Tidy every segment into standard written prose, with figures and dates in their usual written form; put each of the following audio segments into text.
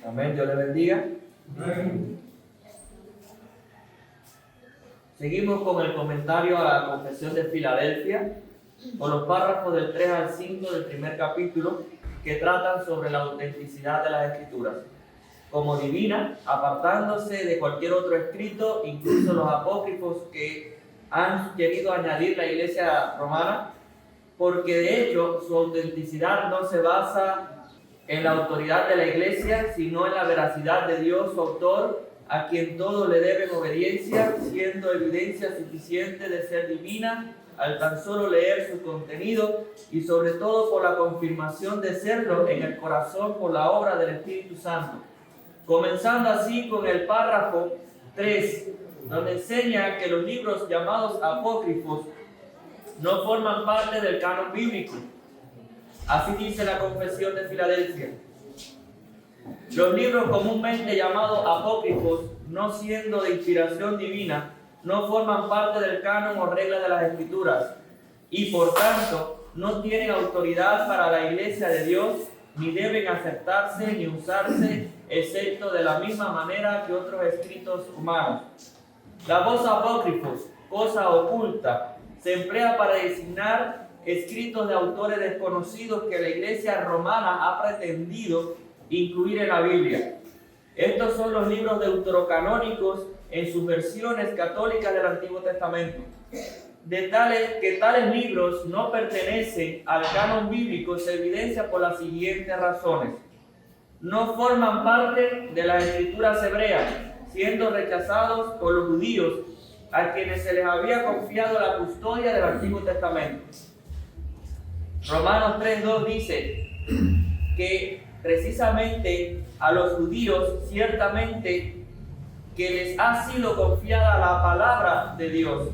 Amén, Dios le bendiga. Amén. Seguimos con el comentario a la Confesión de Filadelfia, con los párrafos del 3 al 5 del primer capítulo, que tratan sobre la autenticidad de las Escrituras como divina, apartándose de cualquier otro escrito, incluso los apócrifos que han querido añadir la Iglesia romana, porque de hecho su autenticidad no se basa en la autoridad de la Iglesia, sino en la veracidad de Dios, su autor, a quien todos le deben obediencia, siendo evidencia suficiente de ser divina al tan solo leer su contenido y sobre todo por la confirmación de serlo en el corazón por la obra del Espíritu Santo. Comenzando así con el párrafo 3, donde enseña que los libros llamados apócrifos no forman parte del canon bíblico. Así dice la Confesión de Filadelfia. Los libros comúnmente llamados apócrifos, no siendo de inspiración divina, no forman parte del canon o regla de las Escrituras y por tanto no tienen autoridad para la Iglesia de Dios, ni deben aceptarse ni usarse, excepto de la misma manera que otros escritos humanos. La voz apócrifos, cosa oculta, se emplea para designar escritos de autores desconocidos que la Iglesia romana ha pretendido incluir en la Biblia. Estos son los libros deuterocanónicos en sus versiones católicas del Antiguo Testamento. Que tales libros no pertenecen al canon bíblico se evidencia por las siguientes razones. No forman parte de las escrituras hebreas, siendo rechazados por los judíos, a quienes se les había confiado la custodia del Antiguo Testamento. Romanos 3:2 dice que precisamente a los judíos ciertamente que les ha sido confiada la palabra de Dios.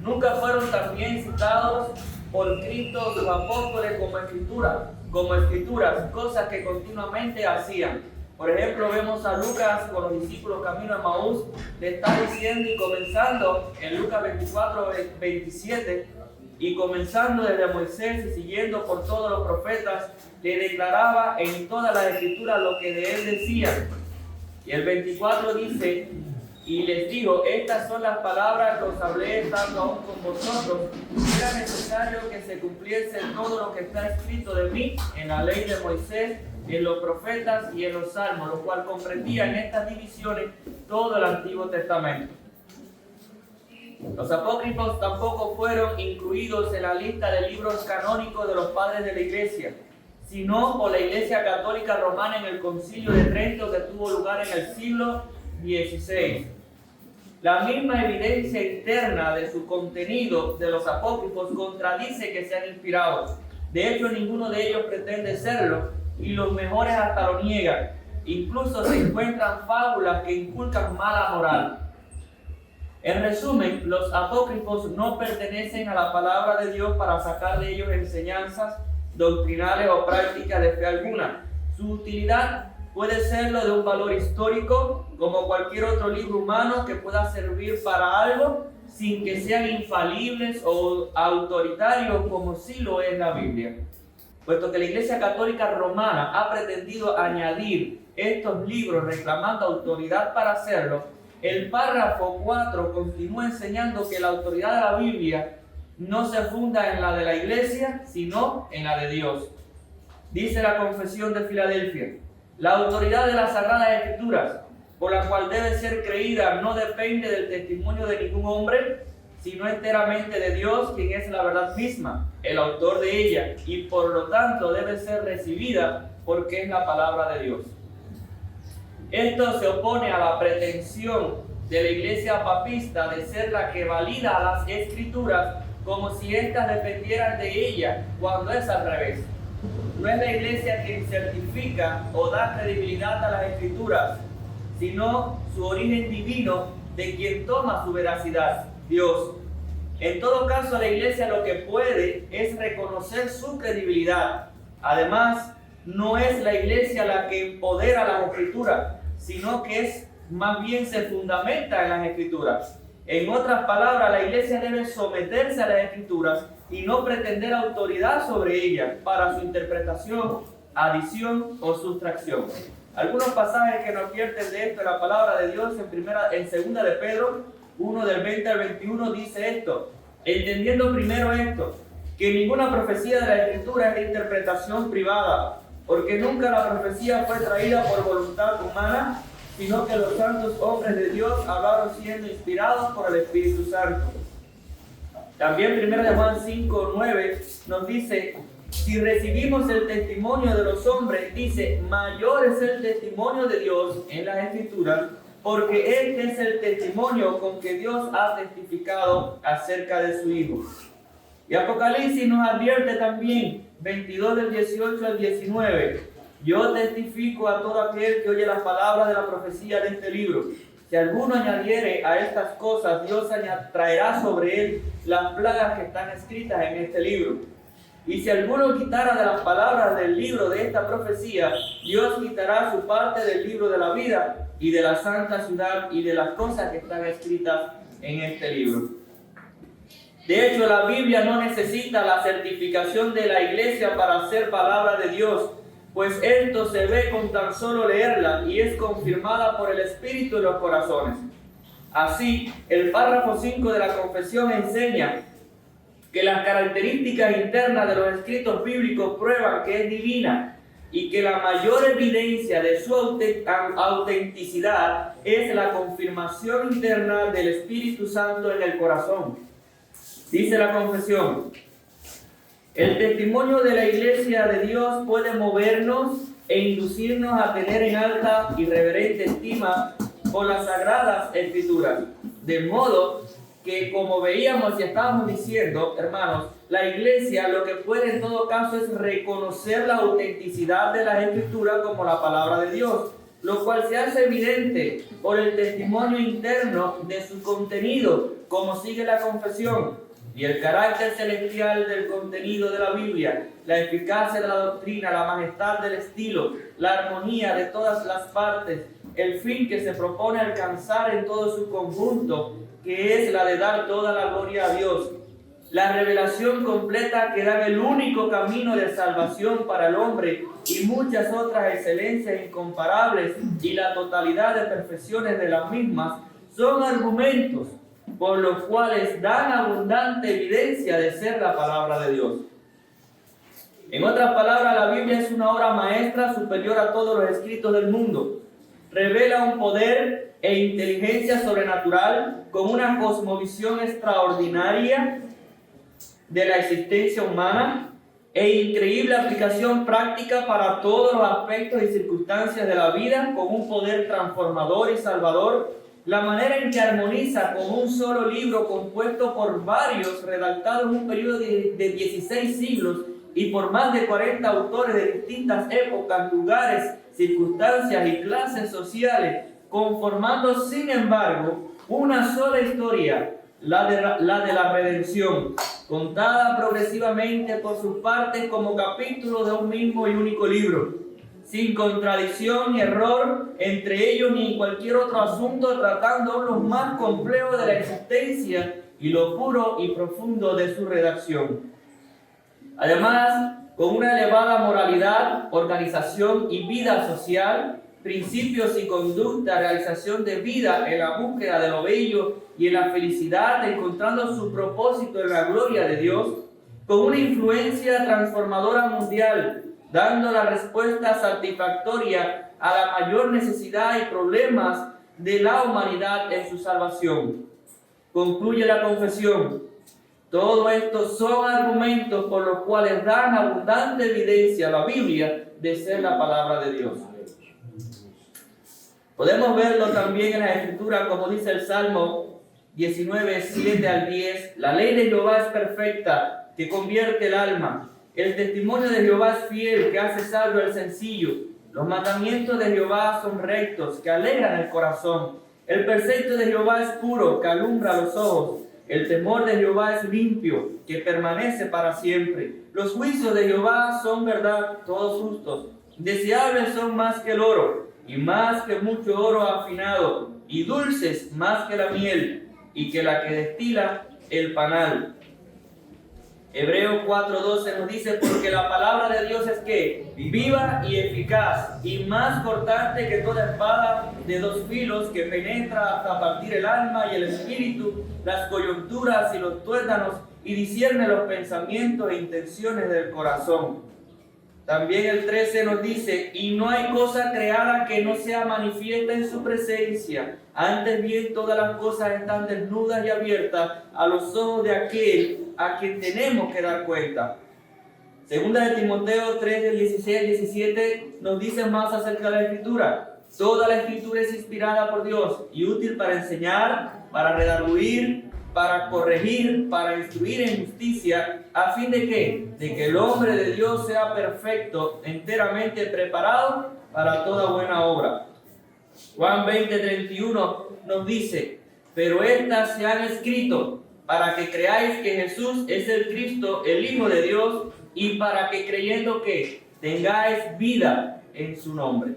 Nunca fueron también citados por Cristo sus apóstoles como escrituras, cosas que continuamente hacían. Por ejemplo, vemos a Lucas con los discípulos camino a Maús, le está diciendo y comenzando en Lucas 24:27 y comenzando desde Moisés y siguiendo por todos los profetas, le declaraba en todas las escrituras lo que de él decía. Y el 24 dice, y les digo, estas son las palabras que os hablé estando aún con vosotros. Era necesario que se cumpliese todo lo que está escrito de mí en la ley de Moisés, en los profetas y en los salmos, lo cual comprendía en estas divisiones todo el Antiguo Testamento. Los apócrifos tampoco fueron incluidos en la lista de libros canónicos de los padres de la Iglesia, sino por la Iglesia Católica Romana en el Concilio de Trento que tuvo lugar en el siglo XVI. La misma evidencia interna de su contenido de los apócrifos contradice que sean inspirados. De hecho, ninguno de ellos pretende serlo y los mejores hasta lo niegan. Incluso se encuentran fábulas que inculcan mala moral. En resumen, los apócrifos no pertenecen a la palabra de Dios para sacar de ellos enseñanzas doctrinales o prácticas de fe alguna. Su utilidad puede serlo de un valor histórico, como cualquier otro libro humano que pueda servir para algo, sin que sean infalibles o autoritarios como sí lo es la Biblia. Puesto que la Iglesia Católica Romana ha pretendido añadir estos libros reclamando autoridad para hacerlo, el párrafo 4 continúa enseñando que la autoridad de la Biblia no se funda en la de la Iglesia, sino en la de Dios. Dice la Confesión de Filadelfia: la autoridad de las Sagradas Escrituras, por la cual debe ser creída, no depende del testimonio de ningún hombre, sino enteramente de Dios, quien es la verdad misma, el autor de ella, y por lo tanto debe ser recibida porque es la palabra de Dios. Esto se opone a la pretensión de la Iglesia papista de ser la que valida las Escrituras como si éstas dependieran de ella, cuando es al revés. No es la Iglesia quien certifica o da credibilidad a las Escrituras, sino su origen divino de quien toma su veracidad, Dios. En todo caso, la Iglesia lo que puede es reconocer su credibilidad. Además, no es la Iglesia la que empodera las Escrituras, sino que es más bien se fundamenta en las Escrituras. En otras palabras, la Iglesia debe someterse a las Escrituras y no pretender autoridad sobre ellas para su interpretación, adición o sustracción. Algunos pasajes que nos advierten de esto, la palabra de Dios en segunda de Pedro 1 del 20 al 21 dice esto: entendiendo primero esto, que ninguna profecía de la Escritura es de interpretación privada, porque nunca la profecía fue traída por voluntad humana, sino que los santos hombres de Dios hablaron siendo inspirados por el Espíritu Santo. También 1 de Juan 5, 9 nos dice: si recibimos el testimonio de los hombres, dice, mayor es el testimonio de Dios en las Escrituras, porque este es el testimonio con que Dios ha testificado acerca de su Hijo. Y Apocalipsis nos advierte también, 22 del 18 al 19, yo testifico a todo aquel que oye las palabras de la profecía de este libro. Si alguno añadiere a estas cosas, Dios traerá sobre él las plagas que están escritas en este libro. Y si alguno quitara de las palabras del libro de esta profecía, Dios quitará su parte del libro de la vida y de la santa ciudad y de las cosas que están escritas en este libro. De hecho, la Biblia no necesita la certificación de la iglesia para ser palabra de Dios, pues esto se ve con tan solo leerla y es confirmada por el Espíritu en los corazones. Así, el párrafo 5 de la confesión enseña que las características internas de los escritos bíblicos prueban que es divina y que la mayor evidencia de su autenticidad es la confirmación interna del Espíritu Santo en el corazón. Dice la confesión: el testimonio de la Iglesia de Dios puede movernos e inducirnos a tener en alta y reverente estima por las sagradas Escrituras, de modo que, como veíamos y estábamos diciendo, hermanos, la Iglesia lo que puede en todo caso es reconocer la autenticidad de las Escrituras como la palabra de Dios, lo cual se hace evidente por el testimonio interno de su contenido, como sigue la confesión, y el carácter celestial del contenido de la Biblia, la eficacia de la doctrina, la majestad del estilo, la armonía de todas las partes, el fin que se propone alcanzar en todo su conjunto, que es la de dar toda la gloria a Dios. La revelación completa que da el único camino de salvación para el hombre y muchas otras excelencias incomparables y la totalidad de perfecciones de las mismas son argumentos por los cuales dan abundante evidencia de ser la palabra de Dios. En otras palabras, la Biblia es una obra maestra superior a todos los escritos del mundo. Revela un poder e inteligencia sobrenatural con una cosmovisión extraordinaria de la existencia humana e increíble aplicación práctica para todos los aspectos y circunstancias de la vida, con un poder transformador y salvador. La manera en que armoniza con un solo libro compuesto por varios, redactado en un periodo de 16 siglos y por más de 40 autores de distintas épocas, lugares, circunstancias y clases sociales, conformando sin embargo una sola historia, la de la redención, contada progresivamente por sus partes como capítulos de un mismo y único libro, sin contradicción ni error entre ellos ni en cualquier otro asunto, tratando los más complejos de la existencia y lo puro y profundo de su redacción. Además, con una elevada moralidad, organización y vida social, principios y conducta, realización de vida en la búsqueda de lo bello y en la felicidad, encontrando su propósito en la gloria de Dios, con una influencia transformadora mundial, dando la respuesta satisfactoria a la mayor necesidad y problemas de la humanidad en su salvación. Concluye la confesión: todo esto son argumentos por los cuales dan abundante evidencia a la Biblia de ser la palabra de Dios. Podemos verlo también en la Escritura, como dice el Salmo 19, 7 al 10. La ley de Jehová es perfecta, que convierte el alma. El testimonio de Jehová es fiel, que hace sabio al sencillo. Los mandamientos de Jehová son rectos, que alegran el corazón. El precepto de Jehová es puro, que alumbra los ojos. El temor de Jehová es limpio, que permanece para siempre. Los juicios de Jehová son verdad, todos justos. Deseables son más que el oro, y más que mucho oro afinado, y dulces más que la miel, y que la que destila el panal. Hebreos 4:12 nos dice, porque la palabra de Dios es que viva y eficaz, y más cortante que toda espada de dos filos, que penetra hasta partir el alma y el espíritu, las coyunturas y los tuétanos, y discierne los pensamientos e intenciones del corazón. También el 13 nos dice, y no hay cosa creada que no sea manifiesta en su presencia. Antes bien, todas las cosas están desnudas y abiertas a los ojos de aquel a quien tenemos que dar cuenta. Segunda de Timoteo 3, del 16 al 17 nos dice más acerca de la Escritura. Toda la Escritura es inspirada por Dios y útil para enseñar, para redarguir, para corregir, para instruir en justicia, a fin de que el hombre de Dios sea perfecto, enteramente preparado para toda buena obra. Juan 20:31 nos dice, pero estas se han escrito para que creáis que Jesús es el Cristo, el Hijo de Dios, y para que creyendo que tengáis vida en su nombre.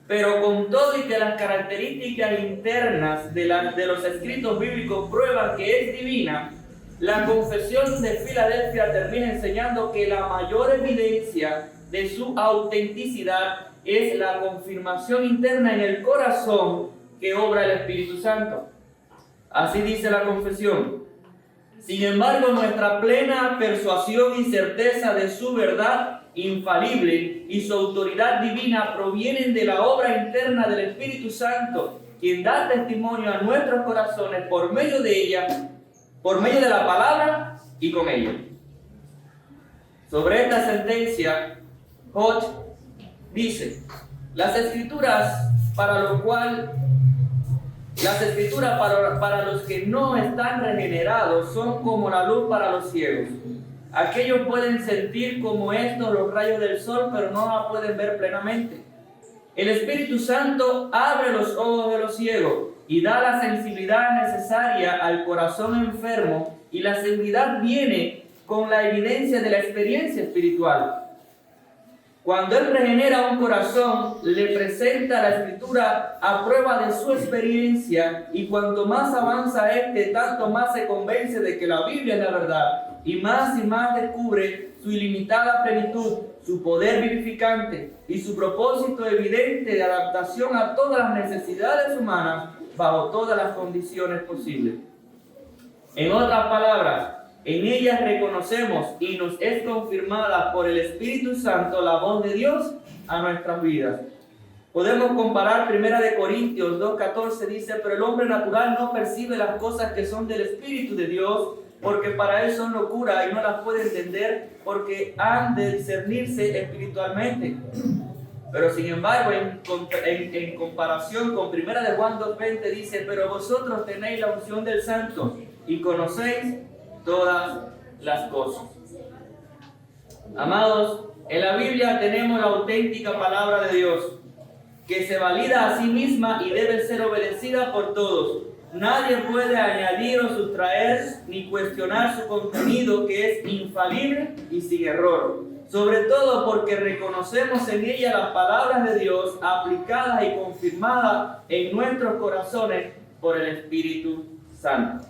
Pero con todo y que las características internas de los escritos bíblicos prueban que es divina, la Confesión de Filadelfia termina enseñando que la mayor evidencia de su autenticidad es la confirmación interna en el corazón que obra el Espíritu Santo. Así dice la confesión. Sin embargo, nuestra plena persuasión y certeza de su verdad infalible y su autoridad divina provienen de la obra interna del Espíritu Santo, quien da testimonio a nuestros corazones por medio de ella, por medio de la palabra y con ella. Sobre esta sentencia, Hodge dice, las escrituras para los que no están regenerados son como la luz para los ciegos. Aquellos pueden sentir como estos los rayos del sol, pero no la pueden ver plenamente. El Espíritu Santo abre los ojos de los ciegos y da la sensibilidad necesaria al corazón enfermo, y la seguridad viene con la evidencia de la experiencia espiritual. Cuando Él regenera un corazón, le presenta la Escritura a prueba de su experiencia, y cuanto más avanza tanto más se convence de que la Biblia es la verdad, y más descubre su ilimitada plenitud, su poder vivificante y su propósito evidente de adaptación a todas las necesidades humanas bajo todas las condiciones posibles. En otras palabras, en ellas reconocemos y nos es confirmada por el Espíritu Santo la voz de Dios a nuestras vidas. Podemos comparar 1 Corintios 2:14, dice, pero el hombre natural no percibe las cosas que son del Espíritu de Dios, porque para él son locura y no las puede entender, porque han de discernirse espiritualmente. Pero sin embargo, en comparación con 1 Juan 2:20 dice, pero vosotros tenéis la unción del Santo y conocéis todas las cosas. Amados, en la Biblia tenemos la auténtica palabra de Dios, que se valida a sí misma y debe ser obedecida por todos. Nadie puede añadir o sustraer ni cuestionar su contenido, que es infalible y sin error. Sobre todo porque reconocemos en ella las palabras de Dios aplicadas y confirmadas en nuestros corazones por el Espíritu Santo.